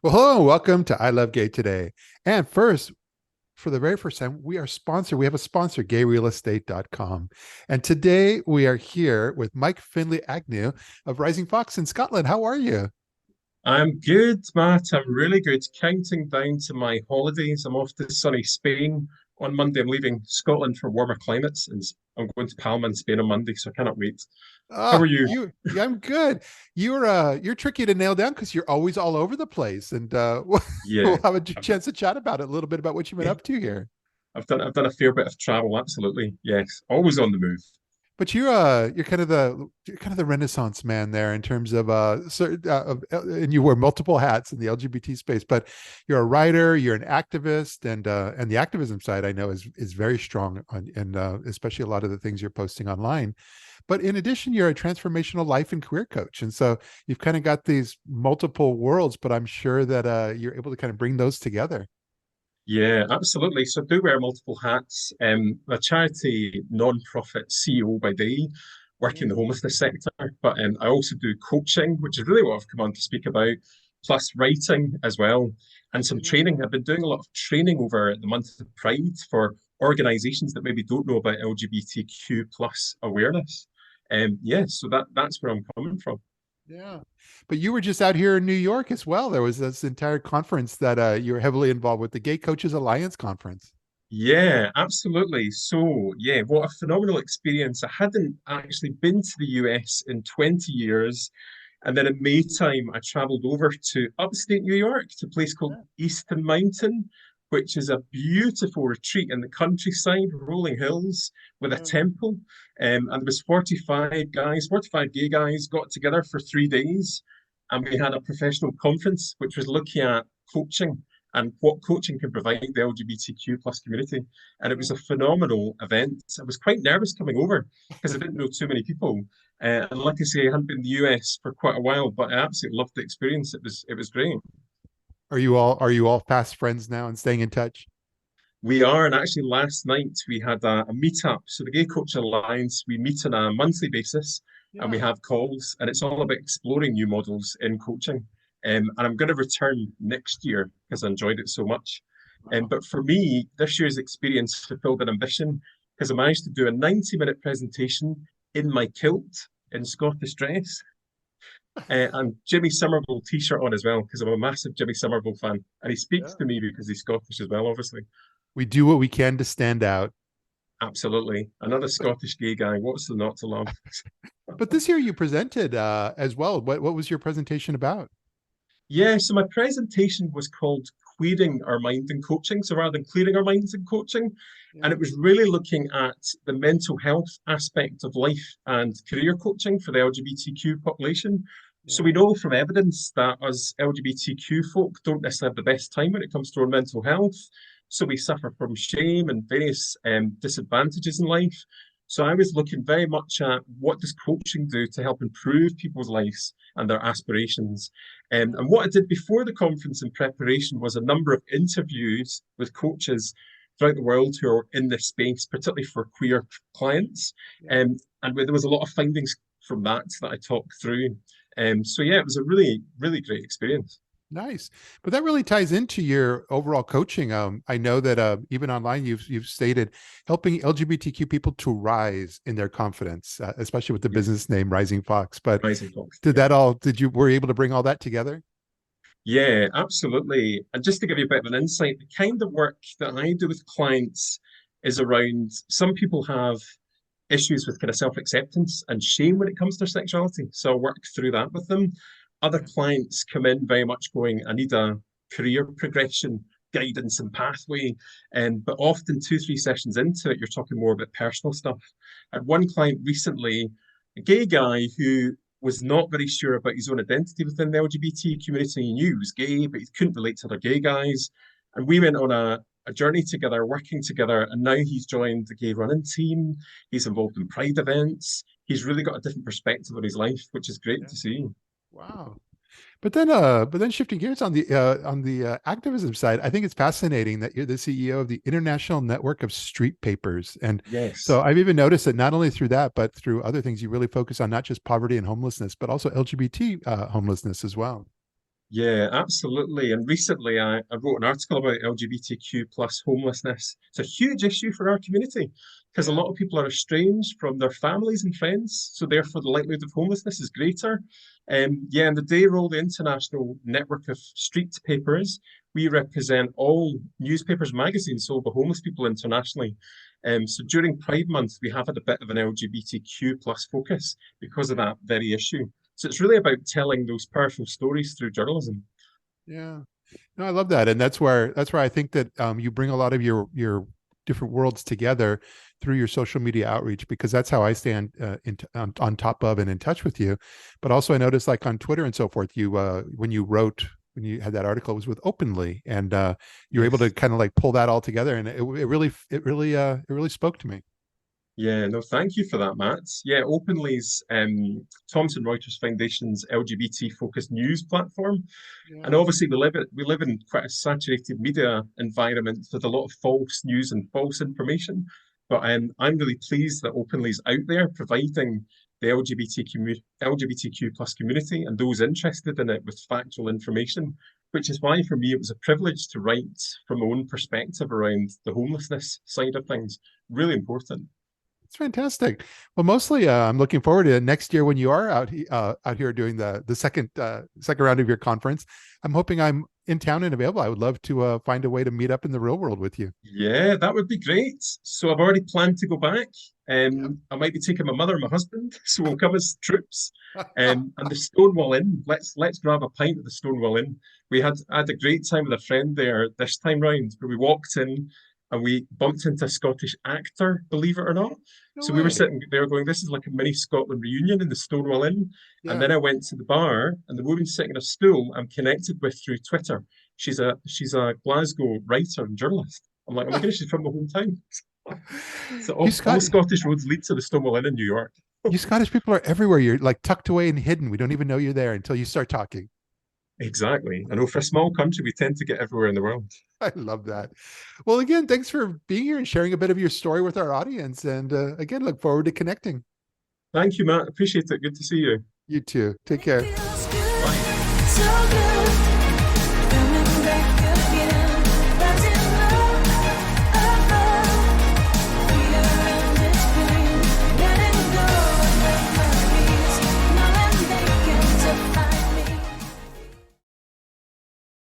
Well, hello and welcome to I Love Gay today. And first, for the very first time, we are sponsored. We have a sponsor, gayrealestate.com. And today we are here with Mike Findlay-Agnew of Rising Fox in Scotland. How are you? I'm good, Matt. I'm really good. Counting down to my holidays. I'm off to sunny Spain on Monday. I'm leaving Scotland for warmer climates, and I'm going to Palma in Spain on Monday, so I cannot wait. How are Ah, you? yeah, I'm good. You're tricky to nail down because you're always all over the place. And we'll Yeah, have a I've, chance to chat about it a little bit about what you've been up to here. I've done a fair bit of travel. Absolutely, yes. Always on the move. But you're kind of the Renaissance man there in terms of and you wear multiple hats in the LGBT space. But you're a writer, you're an activist, and the activism side I know is very strong on, and especially a lot of the things you're posting online. But in addition, you're a transformational life and career coach, and so you've kind of got these multiple worlds. But I'm sure that you're able to kind of bring those together. Yeah, absolutely. So I do wear multiple hats. I'm a charity non-profit CEO by day, work in the homelessness sector, but I also do coaching, which is really what I've come on to speak about, plus writing as well, and some training. I've been doing a lot of training over the month of Pride for organizations that maybe don't know about LGBTQ plus awareness. Yeah, so that's where I'm coming from. Yeah. But you were just out here in New York as well. There was this entire conference that you were heavily involved with, the Gay Coaches Alliance conference. Yeah, absolutely. So, yeah, what a phenomenal experience. I hadn't actually been to the US in 20 years. And then in May time, I traveled over to upstate New York to a place called Easton Mountain, which is a beautiful retreat in the countryside, rolling hills with a temple. And there was 45 guys, 45 gay guys got together for 3 days. And we had a professional conference, which was looking at coaching and what coaching can provide the LGBTQ plus community. And it was a phenomenal event. I was quite nervous coming over because I didn't know too many people. And like I say, I hadn't been in the US for quite a while, but I absolutely loved the experience. It was great. Are you all fast friends now and staying in touch? We are, and actually last night we had a meetup. So the Gay Coach Alliance, we meet on a monthly basis and we Yeah. have calls, and it's all about exploring new models in coaching. And I'm going to return next year because I enjoyed it so much. Wow. But for me, this year's experience fulfilled an ambition because I managed to do a 90-minute presentation in my kilt in Scottish dress and Jimmy Somerville t-shirt on as well because I'm a massive Jimmy Somerville fan, and he speaks Yeah. to me because he's Scottish as well, obviously. We do what we can to stand out. Absolutely. Another But Scottish gay guy. What's the not to love? but this year you presented as well. What was your presentation about? Yeah, so my presentation was called Queering Our Mind in Coaching. So rather than clearing our minds in coaching, and Yeah. it was really looking at the mental health aspect of life and career coaching for the LGBTQ population. So Yeah. we know from evidence that us LGBTQ folk don't necessarily have the best time when it comes to our mental health. So we suffer from shame and various disadvantages in life. So I was looking very much at what does coaching do to help improve people's lives and their aspirations. And what I did before the conference in preparation was a number of interviews with coaches throughout the world who are in this space, particularly for queer clients. Yeah. And where there was a lot of findings from that I talked through. So yeah, it was a really, really great experience. Nice. But that really ties into your overall coaching. I know that even online you've stated helping LGBTQ people to rise in their confidence, especially with the Yeah, business name Rising Fox. But Rising Fox. did Yeah. that all did you were you able to bring all that together? Yeah, absolutely. And just to give you a bit of an insight, the kind of work that I do with clients is around some people have issues with kind of self-acceptance and shame when it comes to their sexuality. So I'll work through that with them. Other clients come in very much going, I need a career progression, guidance and pathway. But often 2, 3 sessions into it, you're talking more about personal stuff. I had one client recently, a gay guy who was not very sure about his own identity within the LGBT community. He knew he was gay, but he couldn't relate to other gay guys. And we went on a journey together, working together, and now he's joined the gay running team. He's involved in pride events. He's really got a different perspective on his life, which is great Yeah. to see. Wow. But then shifting gears on the activism side, I think it's fascinating that you're the CEO of the International Network of Street Papers, and Yes. so I've even noticed that not only through that, but through other things, you really focus on not just poverty and homelessness, but also LGBT homelessness as well. Yeah, absolutely. And recently I wrote an article about LGBTQ plus homelessness. It's a huge issue for our community because a Yeah. lot of people are estranged from their families and friends. So therefore the likelihood of homelessness is greater. Yeah, and the Dayroll, the international network of street papers, we represent all newspapers, magazines sold by homeless people internationally. So during Pride Month, we have had a bit of an LGBTQ plus focus because of that very issue. So it's really about telling those powerful stories through journalism. Yeah. No, I love that. And that's where I think that you bring a lot of your different worlds together through your social media outreach, because that's how I stand on top of and in touch with you. But also I noticed like on Twitter and so forth, you when you had that article, it was with Openly, and you were able to Yes. kind of like pull that all together, and it really spoke to me. Yeah, no, thank you for that, Matt. Yeah, Openly's Thomson Reuters Foundation's LGBT focused news platform. And Yeah. obviously we live in quite a saturated media environment with a lot of false news and false information. But I'm really pleased that Openly's out there providing the LGBTQ plus community and those interested in it with factual information, which is why for me it was a privilege to write from my own perspective around the homelessness side of things. Really important. It's fantastic. Well, mostly I'm looking forward to next year when you are out here doing the second round of your conference. I'm hoping I'm in town and available. I would love to find a way to meet up in the real world with you. Yeah, that would be great. So I've already planned to go back. Yep. I might be taking my mother and my husband, so we'll come as troops. And the Stonewall Inn. Let's grab a pint at the Stonewall Inn. I had a great time with a friend there this time round, where we walked in and we bumped into a Scottish actor, believe it or not. No So we were way. sitting there going, "This is like a mini Scotland reunion in the Stonewall Inn." And Yeah. then I went to the bar, and the woman sitting in a stool I'm connected with through Twitter. She's a Glasgow writer and journalist. I'm like, oh my goodness, she's from my hometown. So You all Scott Scottish roads lead to the Stonewall Inn in New York. you Scottish people are everywhere. You're like tucked away and hidden. We don't even know you're there until you start talking. Exactly. I know for a small country, we tend to get everywhere in the world. I love that. Well, again, thanks for being here and sharing a bit of your story with our audience. And again, look forward to connecting. Thank you, Matt. Appreciate it. Good to see you. You too. Take care.